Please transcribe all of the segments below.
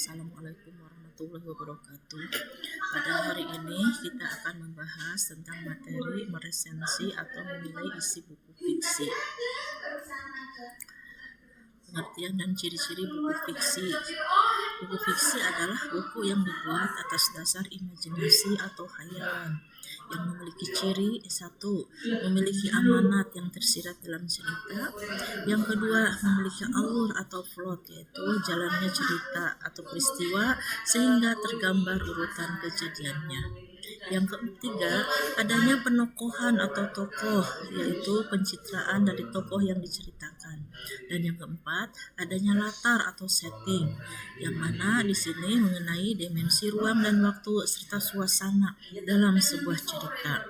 Assalamualaikum warahmatullahi wabarakatuh. Pada hari ini kita akan membahas tentang materi meresensi atau menilai isi buku fiksi. Pengertian dan ciri-ciri buku fiksi. Buku fiksi adalah buku yang dibuat atas dasar imajinasi atau khayalan yang memiliki ciri: satu, memiliki amanat yang tersirat dalam cerita. Yang kedua, memiliki alur atau plot, yaitu jalannya cerita atau peristiwa sehingga tergambar urutan kejadiannya. Yang ketiga, adanya penokohan atau tokoh, yaitu pencitraan dari tokoh yang diceritakan. Dan yang keempat, adanya latar atau setting, yang mana di sini mengenai dimensi ruang dan waktu serta suasana dalam sebuah cerita.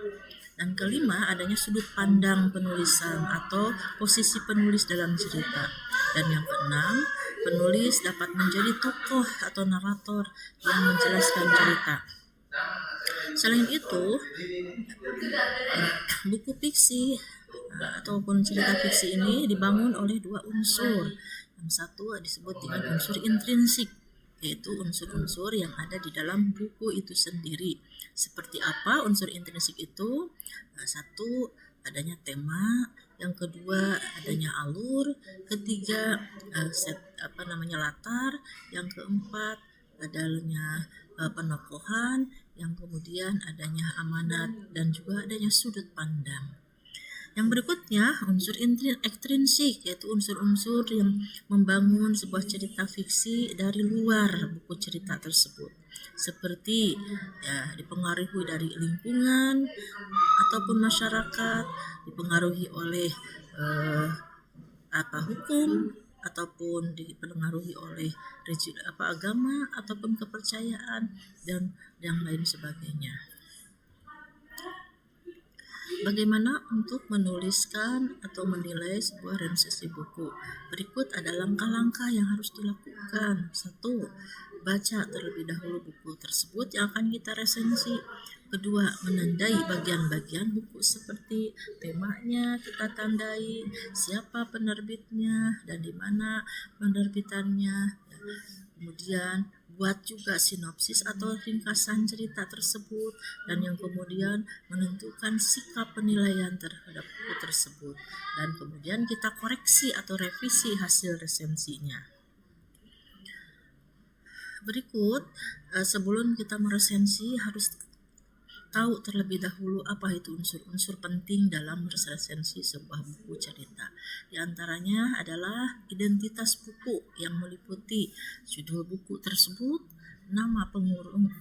Dan kelima, adanya sudut pandang penulisan atau posisi penulis dalam cerita. Dan yang keenam, penulis dapat menjadi tokoh atau narator yang menjelaskan cerita. Selain itu, buku fiksi ataupun cerita fiksi ini dibangun oleh dua unsur. Yang satu disebut dengan unsur intrinsik, yaitu unsur-unsur yang ada di dalam buku itu sendiri. Seperti apa unsur intrinsik itu? Satu, adanya tema. Yang kedua, adanya alur. Ketiga, latar. Yang keempat, adanya penokohan. Yang kemudian adanya amanat dan juga adanya sudut pandang. Yang berikutnya, unsur ekstrinsik, yaitu unsur-unsur yang membangun sebuah cerita fiksi dari luar buku cerita tersebut. Seperti dipengaruhi dari lingkungan ataupun masyarakat, dipengaruhi oleh hukum, ataupun dipengaruhi oleh agama ataupun kepercayaan dan yang lain sebagainya. Bagaimana untuk menuliskan atau menilai sebuah resensi buku? Berikut ada langkah-langkah yang harus dilakukan. 1. Baca terlebih dahulu buku tersebut yang akan kita resensi. Kedua, menandai bagian-bagian buku seperti temanya, kita tandai, siapa penerbitnya dan di mana penerbitannya. Kemudian buat juga sinopsis atau ringkasan cerita tersebut, dan yang kemudian menentukan sikap penilaian terhadap buku tersebut, dan kemudian kita koreksi atau revisi hasil resensinya. Berikut, sebelum kita meresensi harus tahu terlebih dahulu apa itu unsur-unsur penting dalam resensi sebuah buku cerita. Di antaranya adalah identitas buku yang meliputi judul buku tersebut, nama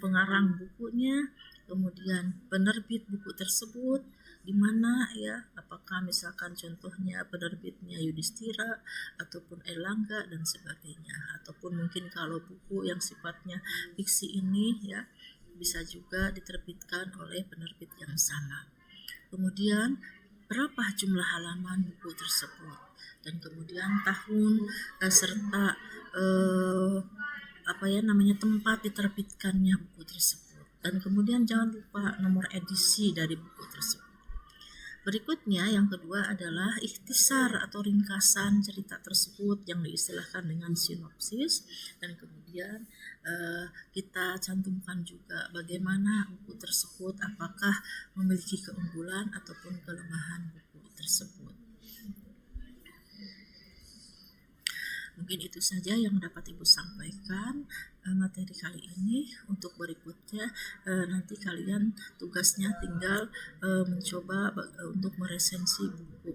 pengarang bukunya, kemudian penerbit buku tersebut, di mana apakah misalkan contohnya penerbitnya Yudhistira ataupun Erlangga dan sebagainya, ataupun mungkin kalau buku yang sifatnya fiksi ini bisa juga diterbitkan oleh penerbit yang sama. Kemudian berapa jumlah halaman buku tersebut, dan kemudian tahun serta tempat diterbitkannya buku tersebut, dan kemudian jangan lupa nomor edisi dari buku tersebut. Berikutnya, yang kedua adalah ikhtisar atau ringkasan cerita tersebut yang diistilahkan dengan sinopsis, dan kemudian kita cantumkan juga bagaimana buku tersebut, apakah memiliki keunggulan ataupun kelemahan buku tersebut. Mungkin itu saja yang dapat Ibu sampaikan materi kali ini. Untuk berikutnya nanti kalian tugasnya tinggal mencoba untuk meresensi buku,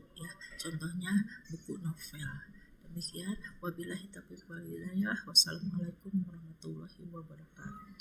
contohnya buku novel. Demikian, wabillahi taufiq wal hidayah. Wassalamualaikum warahmatullahi wabarakatuh.